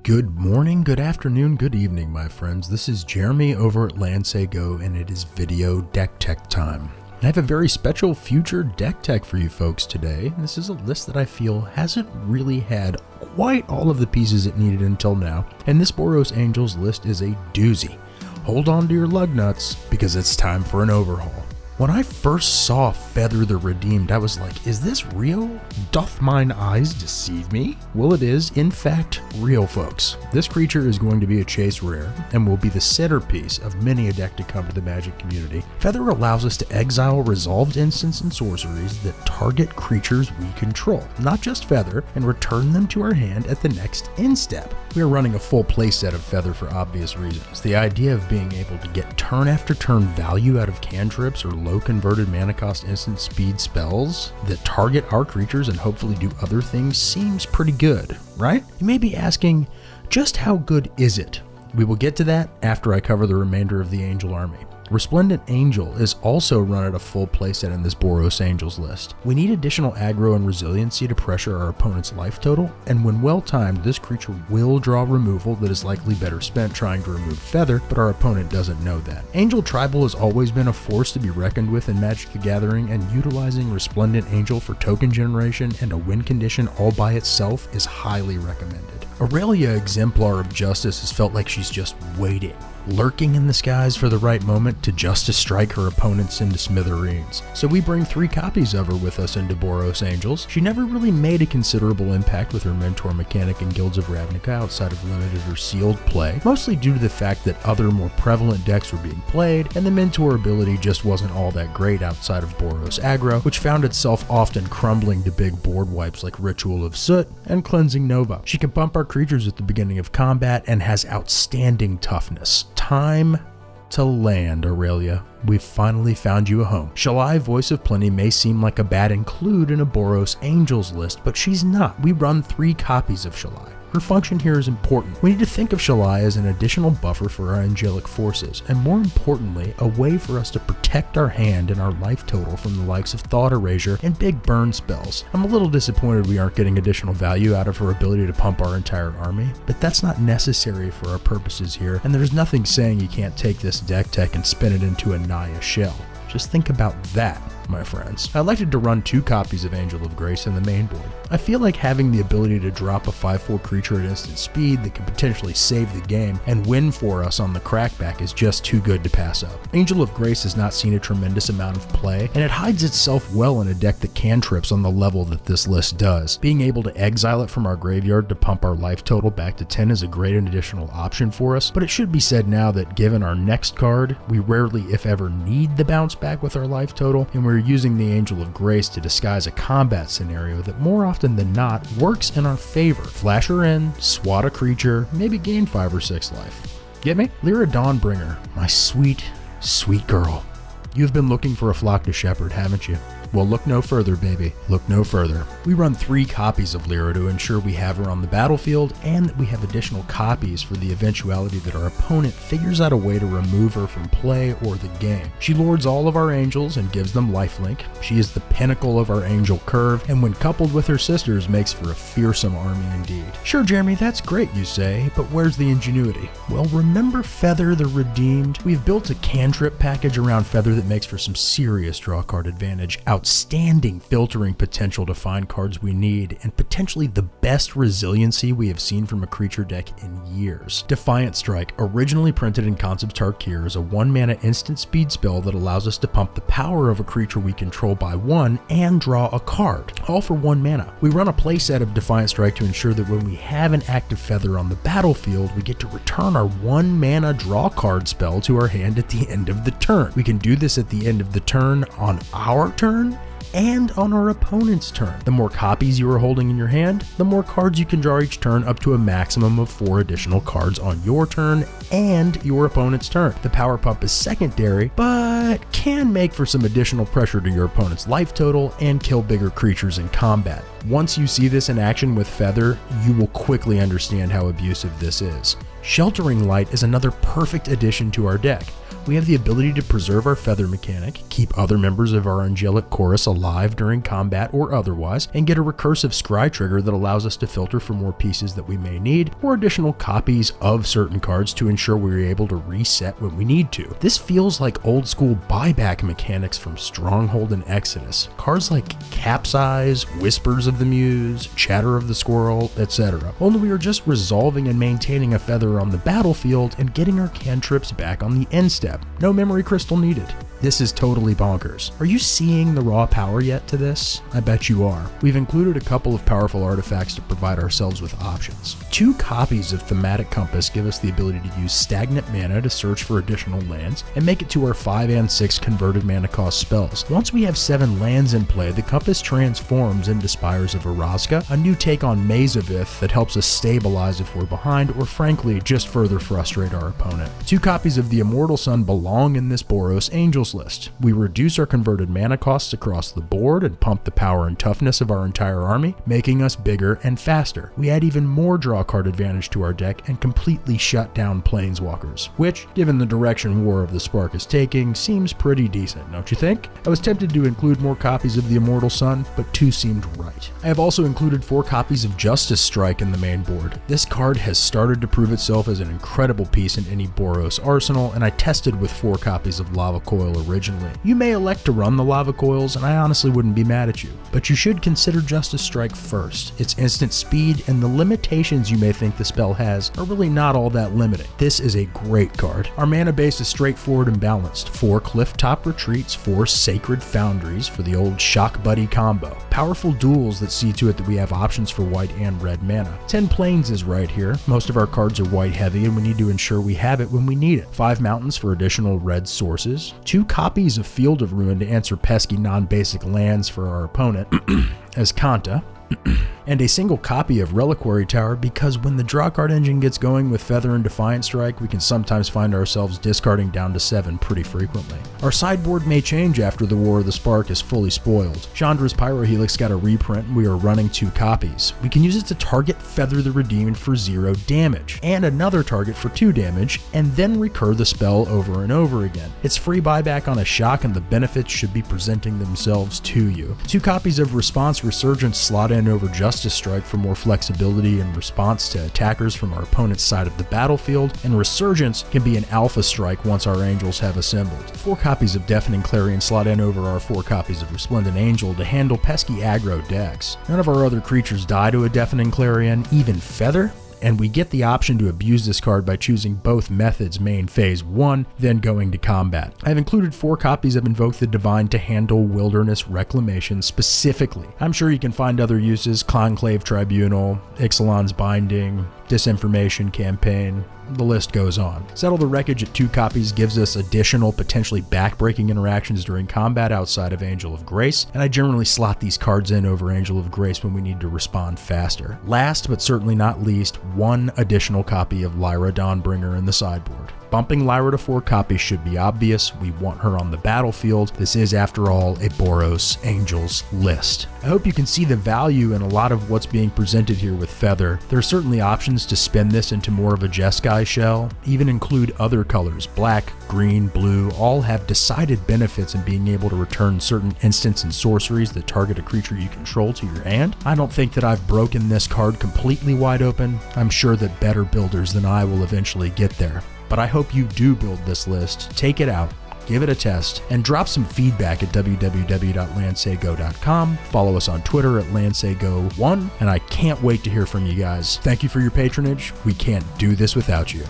Good morning, good afternoon, good evening, my friends. This is Jeremy over at LandSayGo, and it is video deck tech time. I have a very special future deck tech for you folks today. This is a list that I feel hasn't really had quite all of the pieces it needed until now, and this Boros Angels list is a doozy. Hold on to your lug nuts, because it's time for an overhaul. When I first saw Feather the Redeemed, I was like, is this real? Doth mine eyes deceive me? Well, it is, in fact, real, folks. This creature is going to be a chase rare, and will be the centerpiece of many a deck to come to the Magic community. Feather allows us to exile resolved instants and sorceries that target creatures we control, not just Feather, and return them to our hand at the next end step. We are running a full playset of Feather for obvious reasons. The idea of being able to get turn after turn value out of cantrips or low converted mana cost instant speed spells that target our creatures and hopefully do other things seems pretty good, right? You may be asking, just how good is it? We will get to that after I cover the remainder of the Angel army. Resplendent Angel is also run at a full playset in this Boros Angels list. We need additional aggro and resiliency to pressure our opponent's life total, and when well timed, this creature will draw removal that is likely better spent trying to remove Feather, but our opponent doesn't know that. Angel Tribal has always been a force to be reckoned with in Magic the Gathering, and utilizing Resplendent Angel for token generation and a win condition all by itself is highly recommended. Aurelia, Exemplar of Justice, has felt like she's just waiting, lurking in the skies for the right moment to Justice strike her opponents into smithereens. So we bring 3 copies of her with us into Boros Angels. She never really made a considerable impact with her Mentor mechanic in Guilds of Ravnica outside of limited or sealed play, mostly due to the fact that other more prevalent decks were being played, and the Mentor ability just wasn't all that great outside of Boros aggro, which found itself often crumbling to big board wipes like Ritual of Soot and Cleansing Nova. She can bump our creatures at the beginning of combat and has outstanding toughness. Time to land, Aurelia. We've finally found you a home. Shalai, Voice of Plenty, may seem like a bad include in a Boros Angels list, but she's not. We run 3 copies of Shalai. Her function here is important. We need to think of Shalai as an additional buffer for our angelic forces, and more importantly, a way for us to protect our hand and our life total from the likes of Thought Erasure and big burn spells. I'm a little disappointed we aren't getting additional value out of her ability to pump our entire army, but that's not necessary for our purposes here, and there's nothing saying you can't take this deck tech and spin it into a Naya shell. Just think about that, my friends. I elected to run 2 copies of Angel of Grace in the main board. I feel like having the ability to drop a 5/4 creature at instant speed that can potentially save the game and win for us on the crackback is just too good to pass up. Angel of Grace has not seen a tremendous amount of play, and it hides itself well in a deck that cantrips on the level that this list does. Being able to exile it from our graveyard to pump our life total back to 10 is a great additional option for us, but it should be said now that given our next card, we rarely, if ever, need the bounce back with our life total, and we're using the Angel of Grace to disguise a combat scenario that more often than not works in our favor. Flash her in, swat a creature, maybe gain 5 or 6 life. Get me? Lyra Dawnbringer, my sweet, sweet girl. You've been looking for a flock to shepherd, haven't you? Well, look no further, baby. Look no further. We run 3 copies of Lyra to ensure we have her on the battlefield, and that we have additional copies for the eventuality that our opponent figures out a way to remove her from play or the game. She lords all of our angels and gives them lifelink. She is the pinnacle of our angel curve, and when coupled with her sisters, makes for a fearsome army indeed. Sure, Jeremy, that's great, you say, but where's the ingenuity? Well, remember Feather the Redeemed? We've built a cantrip package around Feather that makes for some serious draw card advantage, outstanding filtering potential to find cards we need, and potentially the best resiliency we have seen from a creature deck in years. Defiant Strike, originally printed in Concept Tarkir, is a 1-mana instant speed spell that allows us to pump the power of a creature we control by 1 and draw a card, all for 1 mana. We run a playset of Defiant Strike to ensure that when we have an active Feather on the battlefield, we get to return our 1-mana draw card spell to our hand at the end of the turn. We can do this at the end of the turn on our turn, and on our opponent's turn. The more copies you are holding in your hand, the more cards you can draw each turn, up to a maximum of 4 additional cards on your turn and your opponent's turn. The power pump is secondary, but can make for some additional pressure to your opponent's life total and kill bigger creatures in combat. Once you see this in action with Feather, you will quickly understand how abusive this is. Sheltering Light is another perfect addition to our deck. we have the ability to preserve our feather mechanic, keep other members of our angelic chorus alive during combat or otherwise, and get a recursive scry trigger that allows us to filter for more pieces that we may need, or additional copies of certain cards to ensure we're able to reset when we need to. This feels like old school buyback mechanics from Stronghold and Exodus. Cards like Capsize, Whispers of the Muse, Chatter of the Squirrel, etc. Only we are just resolving and maintaining a feather on the battlefield and getting our cantrips back on the end step. No memory crystal needed. This is totally bonkers. Are you seeing the raw power yet to this? I bet you are. We've included a couple of powerful artifacts to provide ourselves with options. 2 copies of Thematic Compass give us the ability to use stagnant mana to search for additional lands and make it to our 5 and 6 converted mana cost spells. Once we have 7 lands in play, the compass transforms into Spires of Araska, a new take on Mazavith that helps us stabilize if we're behind, or frankly, just further frustrate our opponent. 2 copies of the Immortal Sun belong in this Boros Angel list. We reduce our converted mana costs across the board and pump the power and toughness of our entire army, making us bigger and faster. We add even more draw card advantage to our deck and completely shut down planeswalkers, which, given the direction War of the Spark is taking, seems pretty decent, don't you think? I was tempted to include more copies of the Immortal Sun, but 2 seemed right. I have also included 4 copies of Justice Strike in the main board. This card has started to prove itself as an incredible piece in any Boros arsenal, and I tested with 4 copies of Lava Coil originally. You may elect to run the Lava Coils, and I honestly wouldn't be mad at you, but you should consider Justice Strike first. Its instant speed and the limitations you may think the spell has are really not all that limiting. This is a great card. Our mana base is straightforward and balanced. 4 Clifftop Retreats, 4 Sacred Foundries for the old Shock Buddy combo. Powerful duels that see to it that we have options for white and red mana. 10 Plains is right here. Most of our cards are white heavy and we need to ensure we have it when we need it. 5 Mountains for additional red sources. 2 copies of Field of Ruin to answer pesky non-basic lands for our opponent as Kanta. And a single copy of Reliquary Tower because when the draw card engine gets going with Feather and Defiant Strike, we can sometimes find ourselves discarding down to 7 pretty frequently. Our sideboard may change after the War of the Spark is fully spoiled. Chandra's Pyrohelix got a reprint and we are running 2 copies. We can use it to target Feather the Redeemed for 0 damage, and another target for 2 damage, and then recur the spell over and over again. It's free buyback on a shock and the benefits should be presenting themselves to you. 2 copies of Response Resurgence slot in over Justice Strike for more flexibility in response to attackers from our opponent's side of the battlefield, and Resurgence can be an alpha strike once our angels have assembled. 4 copies of Deafening Clarion slot in over our 4 copies of Resplendent Angel to handle pesky aggro decks. None of our other creatures die to a Deafening Clarion, even Feather, and we get the option to abuse this card by choosing both methods main phase 1, then going to combat. I've included 4 copies of Invoke the Divine to handle Wilderness Reclamation specifically. I'm sure you can find other uses: Conclave Tribunal, Ixalan's Binding, Disinformation Campaign, the list goes on. Settle the Wreckage at 2 copies gives us additional potentially backbreaking interactions during combat outside of Angel of Grace, and I generally slot these cards in over Angel of Grace when we need to respond faster. Last but certainly not least, 1 additional copy of Lyra Dawnbringer in the sideboard. Bumping Lyra to 4 copies should be obvious. We want her on the battlefield. This is, after all, a Boros Angels list. I hope you can see the value in a lot of what's being presented here with Feather. There are certainly options to spin this into more of a Jeskai shell, even include other colors. Black, green, blue, all have decided benefits in being able to return certain instants and sorceries that target a creature you control to your hand. I don't think that I've broken this card completely wide open. I'm sure that better builders than I will eventually get there. But I hope you do build this list, take it out, give it a test, and drop some feedback at www.landsaygo.com. Follow us on Twitter at landsaygo1, and I can't wait to hear from you guys. Thank you for your patronage. We can't do this without you.